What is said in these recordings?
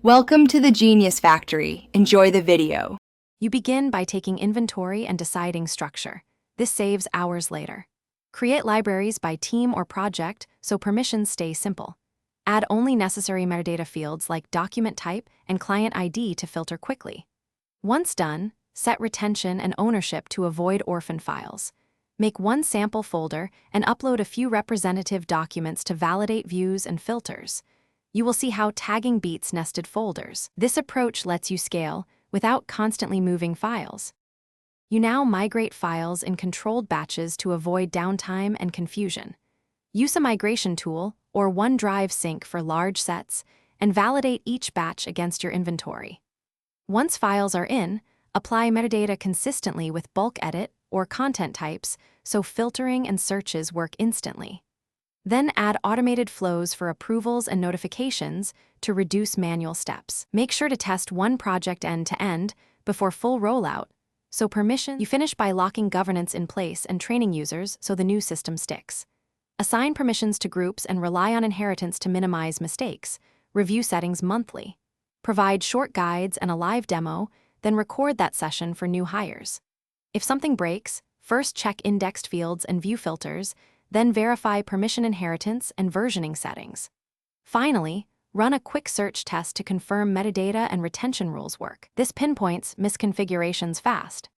Welcome to the Genius Factory. Enjoy the video. You begin by taking inventory and deciding structure. This saves hours later. Create libraries by team or project so permissions stay simple. Add only necessary metadata fields like document type and client ID to filter quickly. Once done, set retention and ownership to avoid orphan files. Make one sample folder and upload a few representative documents to validate views and filters. You will see how tagging beats nested folders. This approach lets you scale without constantly moving files. You now migrate files in controlled batches to avoid downtime and confusion. Use a migration tool or OneDrive sync for large sets and validate each batch against your inventory. Once files are in, apply metadata consistently with bulk edit or content types so filtering and searches work instantly. Then add automated flows for approvals and notifications to reduce manual steps. Make sure to test one project end-to-end before full rollout, so you finish by locking governance in place and training users so the new system sticks. Assign permissions to groups and rely on inheritance to minimize mistakes. Review settings monthly. Provide short guides and a live demo, then record that session for new hires. If something breaks, first check indexed fields and view filters, then verify permission inheritance and versioning settings. Finally, run a quick search test to confirm metadata and retention rules work. This pinpoints misconfigurations fast.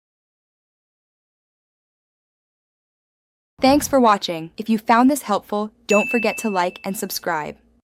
Thanks for watching. If you found this helpful, don't forget to like and subscribe.